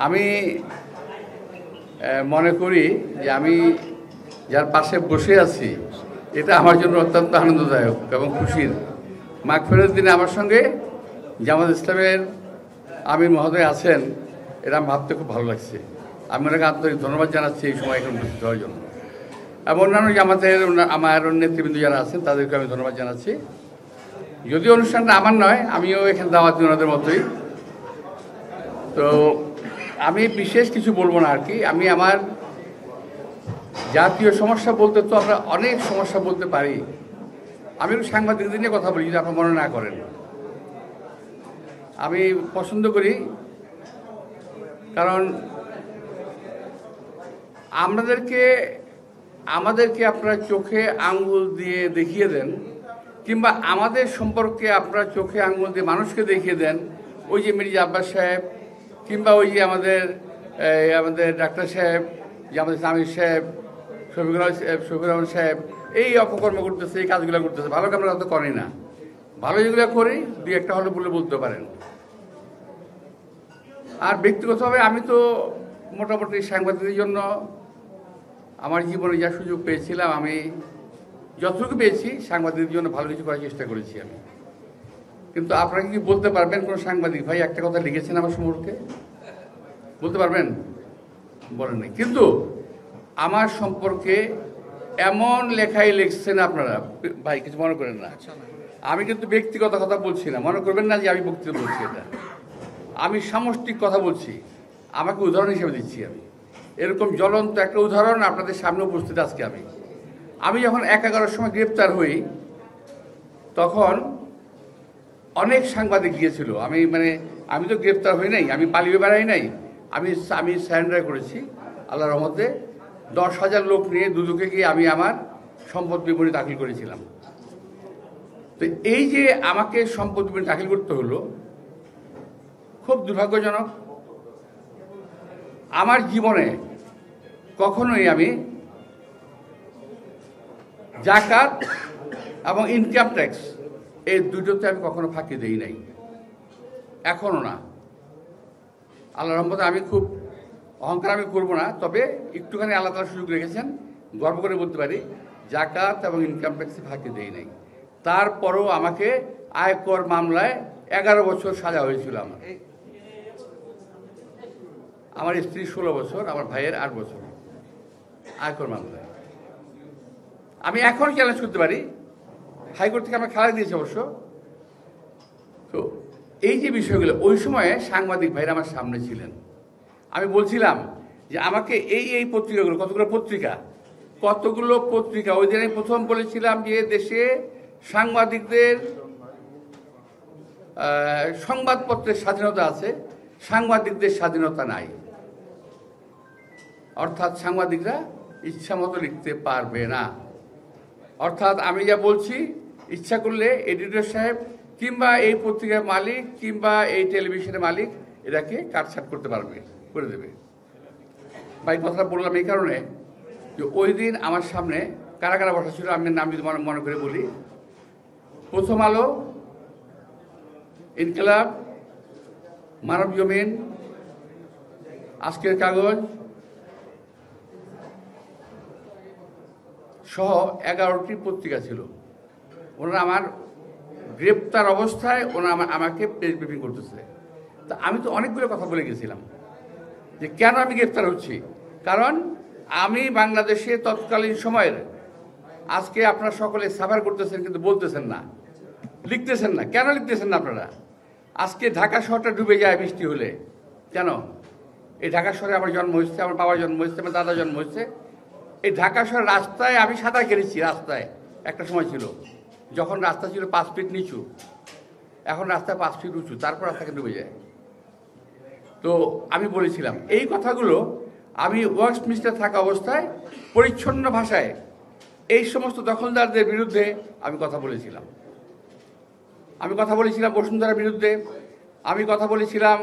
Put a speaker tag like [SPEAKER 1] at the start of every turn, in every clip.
[SPEAKER 1] আমি মনে করি যে আমি যার পাশে বসে আছি এটা আমার জন্য অত্যন্ত আনন্দদায়ক এবং খুশির। মাগফিরাতের দিনে আমার সঙ্গে জামাত ইসলামের আমির মহোদয় আছেন, এটা আমি ভাবতে খুব ভালো লাগছে। আমি ওনাকে আন্তরিক ধন্যবাদ জানাচ্ছি এই সময় এখানে উপস্থিত হওয়ার জন্য। এবং অন্যান্য জামাতের আমার নেতৃবৃন্দ যারা আছেন তাদেরকে আমি ধন্যবাদ জানাচ্ছি। যদিও অনুষ্ঠানটা আমার নয়, আমিও এখানে দাওয়াতি ওনাদের মতোই। তো আমি বিশেষ কিছু বলবো না আর কি। আমি আমার জাতীয় সমস্যা বলতে তো আমরা অনেক সমস্যা বলতে পারি। আমি একটু সাংবাদিকদের নিয়ে কথা বলি, যদি আপনার মনে না করেন। আমি পছন্দ করি, কারণ আমাদেরকে আপনারা চোখে আঙ্গুল দিয়ে দেখিয়ে দেন, কিংবা আমাদের সম্পর্কে আপনারা চোখে আঙ্গুল দিয়ে মানুষকে দেখিয়ে দেন। ওই যে মির্জা আব্বাস সাহেব, কিংবা ওই যে আমাদের ডাক্তার সাহেব, যে আমাদের আমির সাহেব, শফিকুর রহমান সাহেব এই অপকর্ম করতেছে, এই কাজগুলো করতেছে। ভালো আমরা তো করি না, ভালো যেগুলো করি দুই একটা হলে বলতে পারেন। আর ব্যক্তিগতভাবে আমি তো মোটামুটি সাংবাদিকদের জন্য আমার জীবনে যা সুযোগ পেয়েছিলাম, আমি যতটুকু পেয়েছি সাংবাদিকদের জন্য ভালো কিছু করার চেষ্টা করেছি আমি। কিন্তু আপনারা কি বলতে পারবেন কোনো সাংবাদিক ভাই একটা কথা লিখেছেন আমার সম্পর্কে? বলতে পারবেন? বলেন নাই। কিন্তু আমার সম্পর্কে এমন লেখাই লিখছেন আপনারা, ভাই কিছু মনে করেন না, আমি কিন্তু ব্যক্তিগত কথা বলছি না, মনে করবেন না যে আমি বক্তৃতা বলছি। এটা আমি সামষ্টিক কথা বলছি, আমাকে উদাহরণ হিসেবে দিচ্ছি। আমি এরকম জ্বলন্ত একটা উদাহরণ আপনাদের সামনে উপস্থিত আজকে। আমি যখন 11টার সময় গ্রেপ্তার হই, তখন অনেক সাংবাদিক গিয়েছিল। আমি তো গ্রেপ্তার হই নাই, আমি পালিয়ে বেড়াই নাই, আমি সারেন্ডার করেছি আল্লাহর রহমতে। 10,000 লোক নিয়ে দুদকে গিয়ে আমি আমার সম্পদ বিবরণী দাখিল করেছিলাম। তো এই যে আমাকে সম্পদ বিবরণী দাখিল করতে হলো, খুব দুর্ভাগ্যজনক। আমার জীবনে কখনোই আমি জাকাত এবং ইনকাম ট্যাক্স এই দুটোতে আমি কখনো ফাঁকি দেই নাই, এখনো না। আল্লাহর রহমতে আমি খুব অহংকার আমি করবো না, তবে একটুখানি আল্লাহ তাআলা সুযোগ রেখেছেন, গর্ব করে বলতে পারি জাকাত এবং ইনকাম ট্যাক্সে ফাঁকি দেই নাই। তারপরও আমাকে আয়কর মামলায় 11 বছর সাজা হয়েছিল। আমার স্ত্রী 16 বছর, আমার ভাইয়ের 8 বছর আয়কর মামলায়। আমি এখন চ্যালেঞ্জ করতে পারি, হাইকোর্ট থেকে আমার খেলা দিয়েছে অবশ্য। তো এই যে বিষয়গুলো, ওই সময়ে সাংবাদিক ভাইরা আমার সামনে ছিলেন। আমি বলছিলাম যে আমাকে এই পত্রিকাগুলো, কতগুলো পত্রিকা ওই দিন আমি প্রথম বলেছিলাম যে দেশে সাংবাদিকদের সংবাদপত্রের স্বাধীনতা আছে, সাংবাদিকদের স্বাধীনতা নাই। অর্থাৎ সাংবাদিকরা ইচ্ছা মতো লিখতে পারবে না। অর্থাৎ আমি যা বলছি, ইচ্ছা করলে এডিটর সাহেব কিংবা এই পত্রিকার মালিক কিংবা এই টেলিভিশনের মালিক এটাকে কাটছাট করতে পারবে, করে দেবে। ভাই কথাটা বললাম এই কারণে যে ওই দিন আমার সামনে কারা কারা বসা ছিল, আমি নাম যদি মনে করে বলি। প্রথম আলো, ইনকিলাব, মানব জমিন, আজকের কাগজ সহ 11টি পত্রিকা ছিল। ওনারা আমার গ্রেপ্তার অবস্থায় আমাকে প্রেস ব্রিফিং করতেছে। তা আমি তো অনেকগুলো কথা বলে গেছিলাম যে কেন আমি গ্রেপ্তার হচ্ছি। কারণ আমি বাংলাদেশে তৎকালীন সময়ের, আজকে আপনারা সকলে সাফার করতেছেন কিন্তু বলতেছেন না, লিখতেছেন না। কেন লিখতেছেন না আপনারা? আজকে ঢাকা শহরটা ডুবে যায় বৃষ্টি হলে। কেন? এই ঢাকা শহরে আমার জন্ম হয়েছে, আমার বাবার জন্ম হয়েছে, আমার দাদা জন্ম হয়েছে। এই ঢাকা শহরের রাস্তায় আমি সাঁতার কেটেছি। রাস্তায় একটা সময় ছিল যখন রাস্তা ছিল 5 ফিট নিচু, এখন রাস্তা 5 ফিট উঁচু, তারপর রাস্তাকে ডুবে যায়। তো আমি বলেছিলাম এই কথাগুলো, আমি ওয়েস্টমিনিস্টার থাকা অবস্থায় পরিচ্ছন্ন ভাষায় এই সমস্ত দখলদারদের বিরুদ্ধে আমি কথা বলেছিলাম। আমি কথা বলেছিলাম বসুন্ধরার বিরুদ্ধে, আমি কথা বলেছিলাম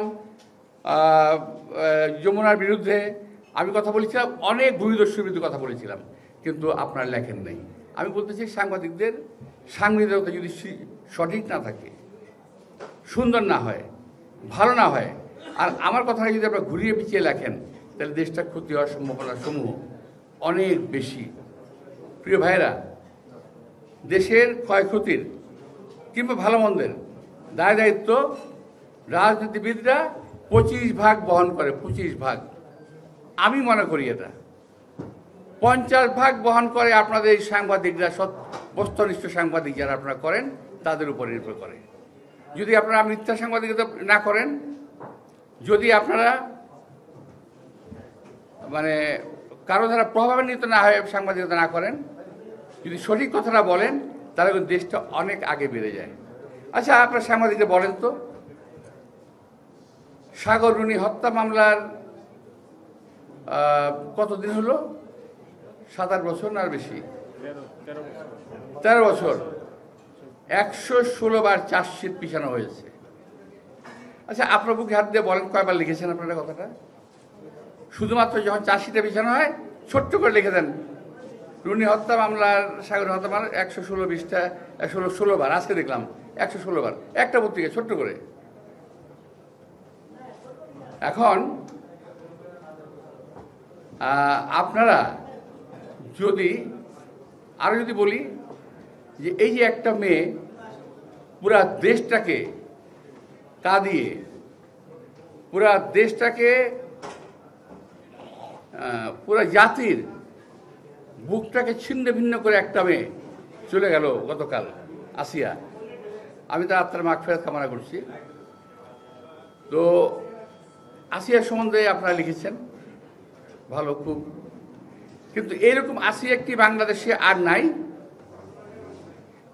[SPEAKER 1] যমুনার বিরুদ্ধে, আমি কথা বলেছিলাম অনেক ভূমিদস্যুর বিরুদ্ধে কথা বলেছিলাম, কিন্তু আপনারা লেখেন নাই। আমি বলতে চাই সাংবাদিকদের সাংবাদিকতা যদি সঠিক না থাকে, সুন্দর না হয়, ভালো না হয়, আর আমার কথাটা যদি আপনারা ঘুরিয়ে পিছিয়ে লেখেন তাহলে দেশটা ক্ষতি হওয়ার সম্ভাবনা সমূহ অনেক বেশি। প্রিয় ভাইয়েরা, দেশের ক্ষয়ক্ষতির কিংবা ভালো মন্দের দায় দায়িত্ব রাজনীতিবিদরা 25% বহন করে। 25%, আমি মনে করি এটা 50% বহন করে আপনাদের এই সাংবাদিকরা, বস্তুনিষ্ঠ সাংবাদিক যারা আপনারা করেন তাদের উপর নির্ভর করে। যদি আপনারা মিথ্যা সাংবাদিকতা না করেন, যদি আপনারা মানে কারো দ্বারা প্রভাবান্বিত না হয়ে সাংবাদিকতা না করেন, যদি সঠিক কথাটা বলেন, তাহলে কিন্তু দেশটা অনেক আগে বেড়ে যায়। আচ্ছা, আপনার সাংবাদিকরা বলেন তো, সাগর রুনি হত্যা মামলার কতদিন হলো? 7-8 বছর না আর বেশি? 13 বছর। 116 বার চার্জশিট পিছানো হয়েছে। আচ্ছা, আপনার বুকে হাত দিয়ে বলেন কয়বার লিখেছেন আপনারা কথাটা? শুধুমাত্র যখন চার্জশিটে পিছানো হয় ছোট্ট করে লিখে দেন রুনি হত্যা মামলার, সাগর হত্যা মামলার 116 বার। আজকে দেখলাম 116 বার, একটা পত্রিকা ছোট্ট করে। এখন আপনারা যদি আরো যদি বলি যে এই যে একটা মেয়ে পুরা দেশটাকে কাঁদিয়ে, পুরা দেশটাকে, পুরা জাতির বুকটাকে ছিন্ন ভিন্ন করে একটা মেয়ে চলে গেল গতকাল, আসিয়া। আমি তার আত্মার মাগফিরাত কামনা করছি। তো আসিয়ার সম্বন্ধে আপনারা লিখেছেন, ভালো, খুব। কিন্তু এইরকম আসিয়া কি বাংলাদেশে আর নাই?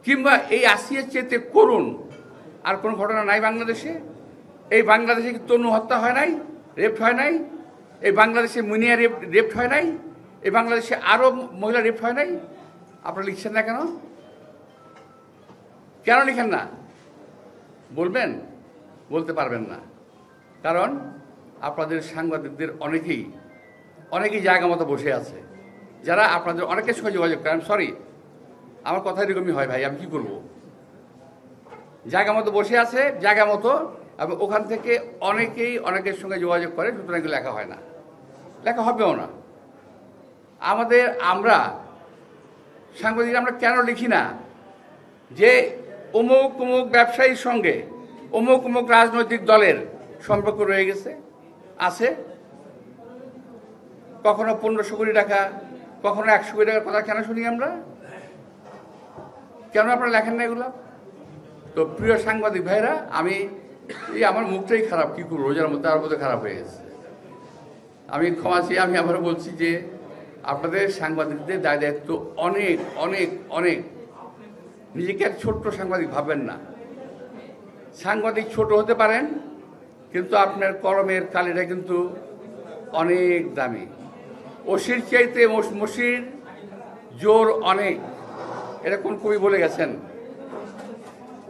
[SPEAKER 1] কিংবা এই আসিয়ার চেয়ে করুণ আর কোন ঘটনা নাই বাংলাদেশে? এই বাংলাদেশে কি তনু হত্যা হয় নাই, রেপ হয় নাই? এই বাংলাদেশে মুনিয়া রেপ হয় নাই? এই বাংলাদেশে আরো মহিলা রেপ হয় নাই? আপনারা লিখছেন না কেন? কেন লিখেন না? বলবেন? বলতে পারবেন না, কারণ আপনাদের সাংবাদিকদের অনেকেই জায়গা মতো বসে আছে, যারা আপনাদের অনেকের সঙ্গে যোগাযোগ করেন। সরি, আমার কথা এরকমই হয় ভাই, আমি কি করব? জায়গা মতো বসে আছে, জায়গা মতো, এবং ওখান থেকে অনেকের সঙ্গে যোগাযোগ করে, সুতরাং লেখা হয় না, লেখা হবেও না। আমরা সাংবাদিক আমরা কেন লিখি না যে অমুক অমুক ব্যবসায়ীর সঙ্গে অমুক অমুক রাজনৈতিক দলের সম্পর্ক রয়ে গেছে, আছে, কখনো 1500 কোটি টাকা, কখনো 100 কোটি টাকার কথা কেন শুনি আমরা? কেন আপনারা লেখেন না এগুলো? তো প্রিয় সাংবাদিক ভাইরা, আমার মুখটাই খারাপ, কি করবো, রোজার মধ্যে তার মধ্যে খারাপ হয়ে গেছে। আমি ক্ষমা চাই। আমি আবারও বলছি যে আপনাদের সাংবাদিকদের দায় দায়িত্ব অনেক অনেক অনেক। নিজেকে এক ছোট্ট সাংবাদিক ভাববেন না। সাংবাদিক ছোট হতে পারেন, কিন্তু আপনার কলমের কালিটা কিন্তু অনেক দামি। ওসির চাইতে মসির জোর অনেক, এটা কোন কবি বলে গেছেন?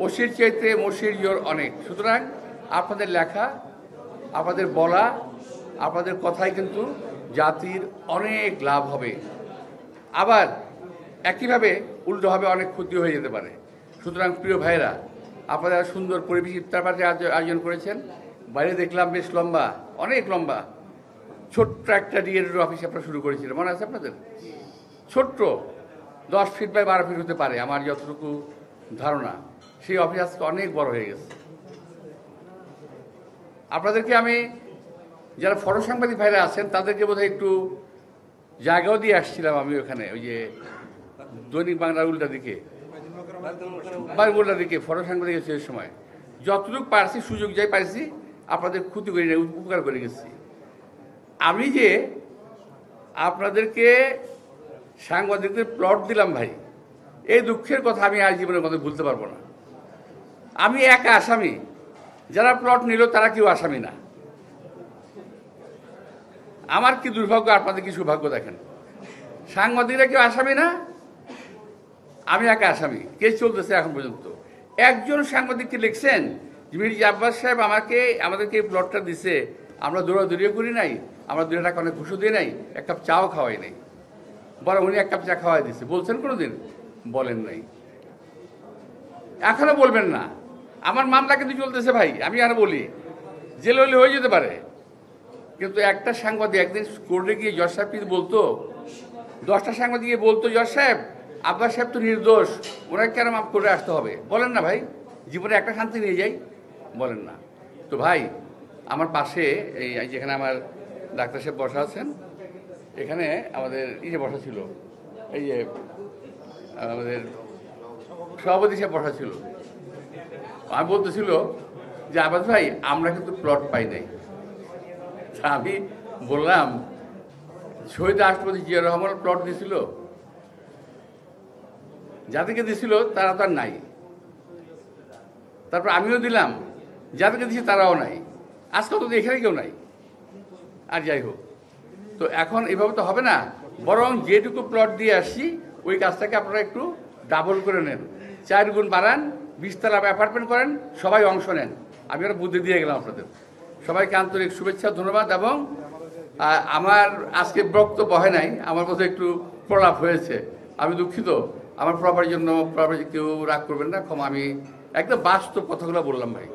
[SPEAKER 1] ওসির চাইতে মসির জোর অনেক। সুতরাং আপনাদের লেখা, আপনাদের বলা, আপনাদের কথাই কিন্তু জাতির অনেক লাভ হবে। আবার একইভাবে উল্টোভাবে অনেক ক্ষতি হয়ে যেতে পারে। সুতরাং প্রিয় ভাইয়েরা, আপনারা সুন্দর পরিবেশ ইফতার পার্টি আয়োজন করেছেন। বাইরে দেখলাম বেশ লম্বা, অনেক লম্বা, ছোট্ট একটা ডিএর অফিস আপনারা শুরু করেছিলেন, মনে আছে আপনাদের? ছোট্ট 10 ফিট বাই 12 ফিট হতে পারে আমার যতটুকু ধারণা। সেই অফিস আজকে অনেক বড় হয়ে গেছে। আপনাদেরকে আমি, যারা ফটো সাংবাদিক ভাইরা আছেন, তাদেরকে বোধহয় একটু জায়গাও দিয়ে আসছিলাম আমি ওখানে, ওই যে দৈনিক বাংলার উল্টা দিকে ফটো সাংবাদিক সেই সময় যতটুকু পারছি, সুযোগ যাই পাইছি, আপনাদের ক্ষতি করি না, উপকার করে গেছি। আমি যে আপনাদেরকে সাংবাদিকদের প্লট দিলাম ভাই, এই দুঃখের কথা আমি আজ জীবনের মধ্যে ভুলতে পারবো না। আমি একা আসামি, যারা প্লট নিল তারা কেউ আসামি না। আমার কি দুর্ভাগ্য, আপনাদের কি সৌভাগ্য দেখেন। সাংবাদিকরা কেউ আসামি না, আমি একা আসামি। কেস চলতেছে এখন পর্যন্ত। একজন সাংবাদিককে লিখছেন যে মির্জা আব্বাস সাহেব আমাদেরকে এই প্লটটা দিছে, আমরা দৌড়াদৌড়িও করি নাই, আমরা 2 টাকা অনেক ঘুষও দিই নাই, এক কাপ চাও খাওয়াই নাই, বরং উনি 1 কাপ চা খাওয়াই দিচ্ছে। বলছেন কোনোদিন? বলেন নাই, এখনো বলবেন না। আমার মামলা কিন্তু চলতেছে ভাই। আমি আর বলি জেল হলে হয়ে যেতে পারে, কিন্তু একটা সাংবাদিক একদিন কোর্টে গিয়ে জজ সাহেব কিন্তু বলতো, 10টা সাংবাদিক গিয়ে বলতো, জজ সাহেব আব্বাস সাহেব তো নির্দোষ, ওনাকে কেন মাফ করে আসতে হবে? বলেন না ভাই, জীবনে একটা শান্তি নিয়ে যাই, বলেন না। তো ভাই, আমার পাশে এই যেখানে আমার ডাক্তার সাহেব বসা আছেন, এখানে আমাদের যে বসা ছিল, এই যে আমাদের সভাপতি সাহেব বসা ছিল, আমি বলতেছিল যে আব্বাস ভাই আমরা কিন্তু প্লট পাই নাই। আমি বললাম, শহীদ রাষ্ট্রপতি জিয়া রহমান প্লট দিয়েছিল, যাদেরকে দিয়েছিল তারা তো আর নাই। তারপর আমিও দিলাম, যাদেরকে দিয়েছি তারাও নাই। আজকাল তো এখানে কেউ নাই। আর যাই হোক, তো এখন এভাবে তো হবে না, বরং যেটুকু প্লট দিয়ে আসছি ওই কাজটাকে আপনারা একটু ডাবল করে নেন, 4 গুণ বাড়ান, 20 তলা অ্যাপার্টমেন্ট করেন, সবাই অংশ নেন। আমি ওরা বুদ্ধি দিয়ে গেলাম আপনাদের সবাইকে। আন্তরিক শুভেচ্ছা, ধন্যবাদ। এবং আমার আজকে বক্তব্য হয় নাই, আমার মতো একটু প্রলাপ হয়েছে, আমি দুঃখিত। আমার প্রলাপের জন্য কেউ রাগ করবেন না, ক্ষমা। আমি একদম বাস্তব কথাগুলো বললাম ভাই,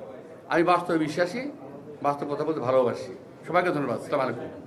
[SPEAKER 1] আমি বাস্তবে বিশ্বাসী, বাস্তব কথা বলতে ভালোবাসি। সবাইকে ধন্যবাদ। আসসালামু আলাইকুম।